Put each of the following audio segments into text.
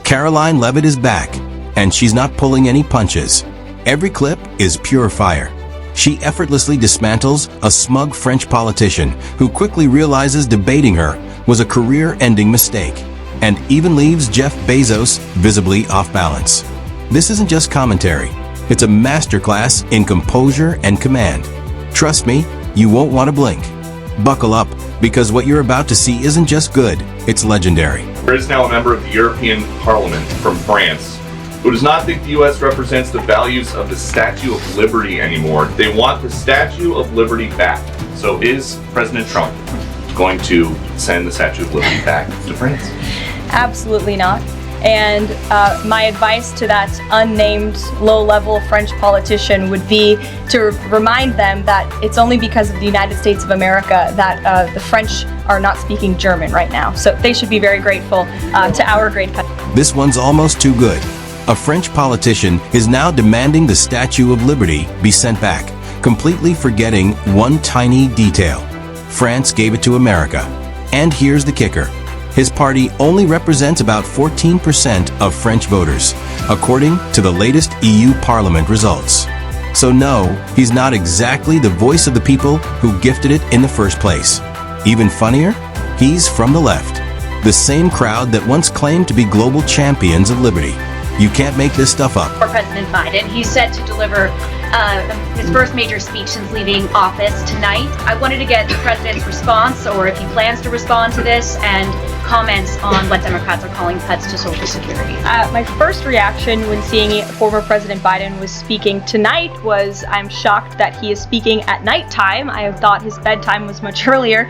Karoline Leavitt is back, and she's not pulling any punches. Every clip is pure fire. She effortlessly dismantles a smug French politician who quickly realizes debating her was a career-ending mistake, and even leaves Jeff Bezos visibly off balance. This isn't just commentary. It's a masterclass in composure and command. Trust me, you won't want to blink. Buckle up, because what you're about to see isn't just good, it's legendary. There is now a member of the European Parliament from France who does not think the U.S. represents the values of the Statue of Liberty anymore. They want the Statue of Liberty back. So is President Trump going to send the Statue of Liberty back to France? Absolutely not. And my advice to that unnamed low-level French politician would be to remind them that it's only because of the United States of America that the French are not speaking German right now. So they should be very grateful to our great country. This one's almost too good. A French politician is now demanding the Statue of Liberty be sent back, completely forgetting one tiny detail. France gave it to America. And here's the kicker. His party only represents about 14% of French voters, according to the latest EU Parliament results. So no, he's not exactly the voice of the people who gifted it in the first place. Even funnier, he's from the left, the same crowd that once claimed to be global champions of liberty. You can't make this stuff up. For President Biden, he's set to deliver his first major speech since leaving office tonight. I wanted to get the president's response, or if he plans to respond to this, and comments on what Democrats are calling cuts to Social Security. My first reaction when seeing former President Biden was speaking tonight was, I'm shocked that he is speaking at nighttime. I thought his bedtime was much earlier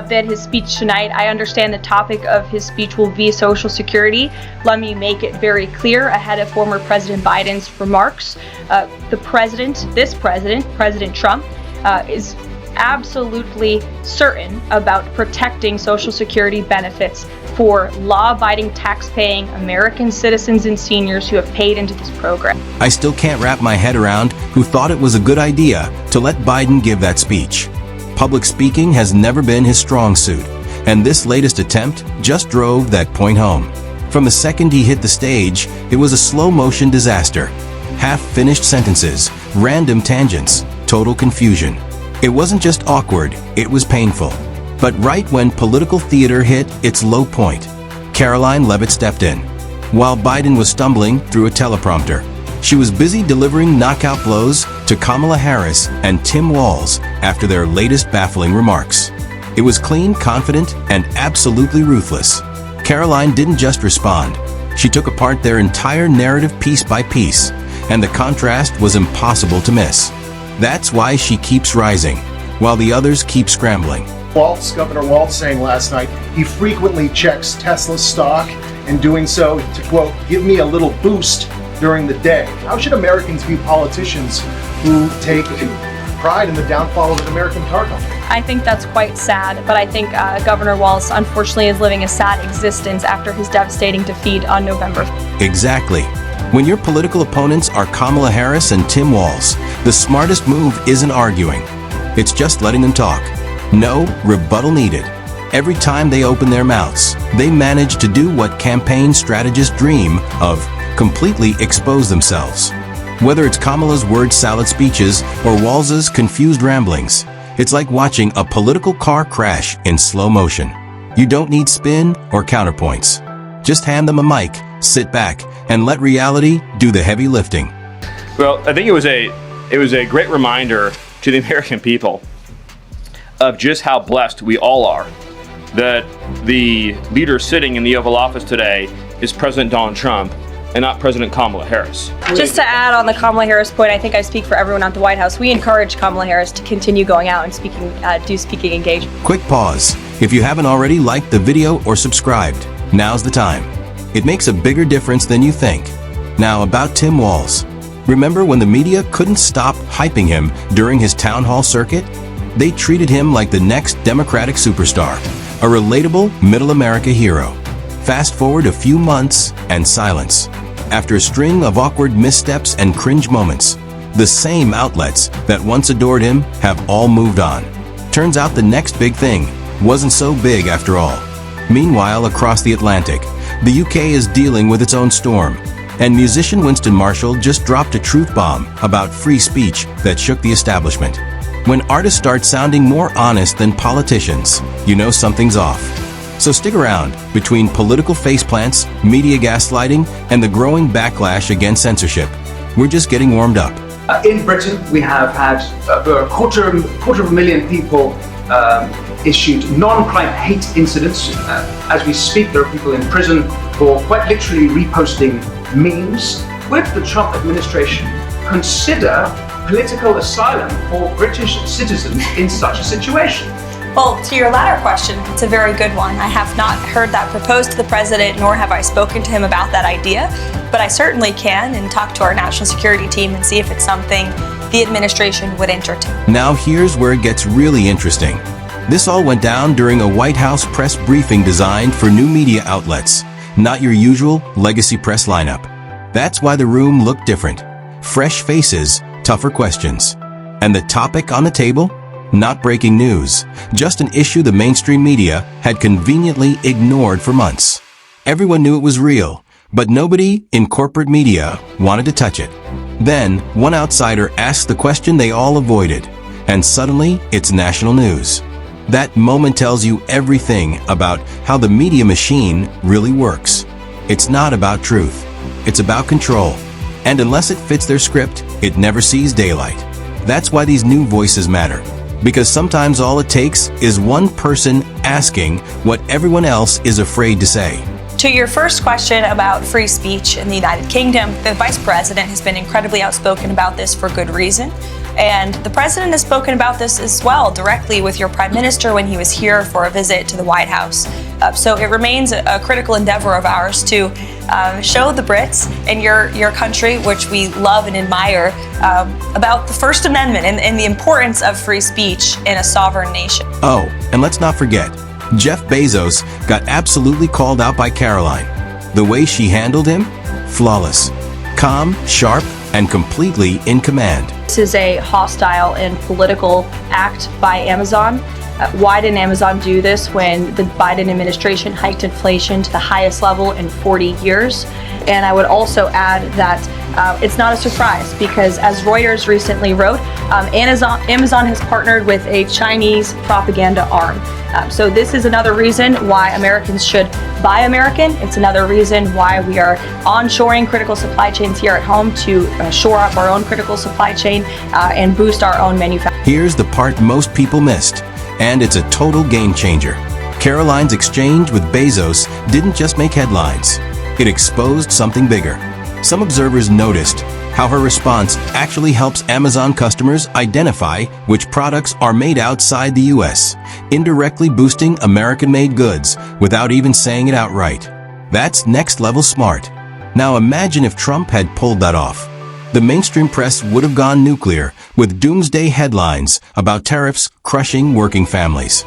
than his speech tonight. I understand the topic of his speech will be Social Security. Let me make it very clear ahead of former President Biden's remarks. President Trump, is absolutely certain about protecting Social Security benefits for law-abiding, tax-paying American citizens and seniors who have paid into this program. I still can't wrap my head around who thought it was a good idea to let Biden give that speech. Public speaking has never been his strong suit, and this latest attempt just drove that point home. From the second he hit the stage, it was a slow-motion disaster. Half-finished sentences, random tangents, total confusion. It wasn't just awkward, it was painful. But right when political theater hit its low point, Karoline Leavitt stepped in. While Biden was stumbling through a teleprompter, she was busy delivering knockout blows to Kamala Harris and Tim Walz after their latest baffling remarks. It was clean, confident, and absolutely ruthless. Karoline didn't just respond. She took apart their entire narrative piece by piece, and the contrast was impossible to miss. That's why she keeps rising, while the others keep scrambling. Governor Walz saying last night he frequently checks Tesla's stock, and doing so to, quote, give me a little boost during the day. How should Americans view politicians who take pride in the downfall of an American car company? I think that's quite sad, but I think Governor Walz unfortunately is living a sad existence after his devastating defeat on November. Exactly. When your political opponents are Kamala Harris and Tim Walz, the smartest move isn't arguing. It's just letting them talk. No rebuttal needed. Every time they open their mouths, they manage to do what campaign strategists dream of, completely expose themselves. Whether it's Kamala's word salad speeches or Walz's confused ramblings, it's like watching a political car crash in slow motion. You don't need spin or counterpoints. Just hand them a mic, sit back, and let reality do the heavy lifting. Well, I think it was a great reminder to the American people of just how blessed we all are that the leader sitting in the Oval Office today is President Donald Trump and not President Kamala Harris. Just to add on the Kamala Harris point, I think I speak for everyone at the White House. We encourage Kamala Harris to continue going out and speaking engagement. Quick pause. If you haven't already liked the video or subscribed, now's the time. It makes a bigger difference than you think. Now about Tim Walz. Remember when the media couldn't stop hyping him during his town hall circuit? They treated him like the next Democratic superstar, a relatable middle America hero. Fast forward a few months and silence. After a string of awkward missteps and cringe moments, the same outlets that once adored him have all moved on. Turns out the next big thing wasn't so big after all. Meanwhile, across the Atlantic, The UK is dealing with its own storm, and musician Winston Marshall just dropped a truth bomb about free speech that shook the establishment. When artists start sounding more honest than politicians, you know something's off. So stick around. Between political faceplants, media gaslighting, and the growing backlash against censorship, we're just getting warmed up. In Britain, we have had over a quarter of a million people issued non-crime hate incidents. As we speak, there are people in prison for quite literally reposting memes. Would the Trump administration consider political asylum for British citizens in such a situation? Well, to your latter question, it's a very good one. I have not heard that proposed to the president, nor have I spoken to him about that idea, but I certainly can and talk to our national security team and see if it's something the administration would entertain. Now here's where it gets really interesting. This all went down during a White House press briefing designed for new media outlets, not your usual legacy press lineup. That's why the room looked different. Fresh faces, tougher questions. And the topic on the table? Not breaking news, just an issue the mainstream media had conveniently ignored for months. Everyone knew it was real, but nobody in corporate media wanted to touch it. Then, one outsider asked the question they all avoided, and suddenly it's national news. That moment tells you everything about how the media machine really works. It's not about truth, it's about control. And unless it fits their script, it never sees daylight. That's why these new voices matter. Because sometimes all it takes is one person asking what everyone else is afraid to say. To your first question about free speech in the United Kingdom, the Vice President has been incredibly outspoken about this for good reason. And the President has spoken about this as well directly with your Prime Minister when he was here for a visit to the White House. So it remains a critical endeavor of ours to show the Brits and your country, which we love and admire, about the First Amendment and the importance of free speech in a sovereign nation. Oh, and let's not forget, Jeff Bezos got absolutely called out by Karoline. The way she handled him? Flawless. Calm, sharp, and completely in command. This is a hostile and political act by Amazon. Why didn't Amazon do this when the Biden administration hiked inflation to the highest level in 40 years? And I would also add that it's not a surprise because, as Reuters recently wrote, Amazon has partnered with a Chinese propaganda arm. So this is another reason why Americans should buy American. It's another reason why we are onshoring critical supply chains here at home to shore up our own critical supply chain and boost our own manufacturing. Here's the part most people missed, and it's a total game changer. Karoline's exchange with Bezos didn't just make headlines. It exposed something bigger. Some observers noticed how her response actually helps Amazon customers identify which products are made outside the US, indirectly boosting American-made goods without even saying it outright. That's next-level smart. Now imagine if Trump had pulled that off. The mainstream press would have gone nuclear with doomsday headlines about tariffs crushing working families.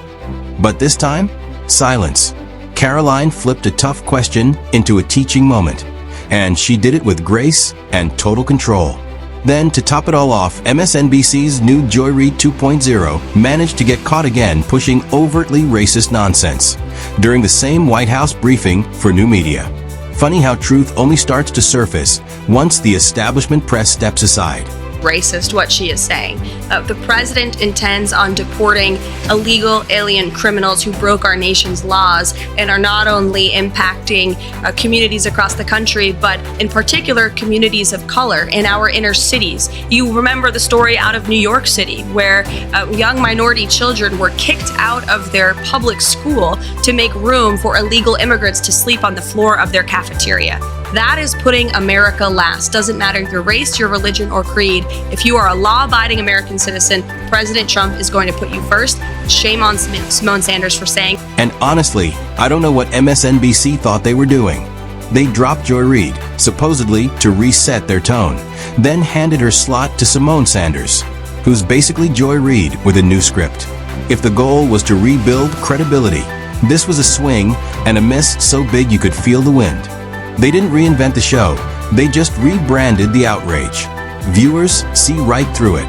But this time, silence. Karoline flipped a tough question into a teaching moment, and she did it with grace and total control. Then, to top it all off, MSNBC's new Joy Reid 2.0 managed to get caught again pushing overtly racist nonsense during the same White House briefing for new media. Funny how truth only starts to surface once the establishment press steps aside. Racist what she is saying. The president intends on deporting illegal alien criminals who broke our nation's laws and are not only impacting communities across the country, but in particular communities of color in our inner cities. You remember the story out of New York City where young minority children were kicked out of their public school to make room for illegal immigrants to sleep on the floor of their cafeteria. That is putting America last. Doesn't matter your race, your religion, or creed. If you are a law-abiding American citizen, President Trump is going to put you first. Shame on Simone Sanders for saying. And honestly, I don't know what MSNBC thought they were doing. They dropped Joy Reid, supposedly to reset their tone, then handed her slot to Simone Sanders, who's basically Joy Reid with a new script. If the goal was to rebuild credibility, this was a swing and a miss so big you could feel the wind. They didn't reinvent the show, they just rebranded the outrage. Viewers see right through it.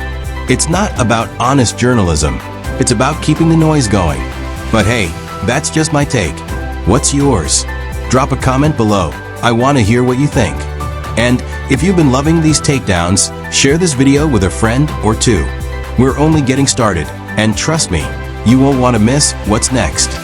It's not about honest journalism, it's about keeping the noise going. But hey, that's just my take. What's yours? Drop a comment below. I want to hear what you think. And if you've been loving these takedowns, share this video with a friend or two. We're only getting started, and trust me, you won't want to miss what's next.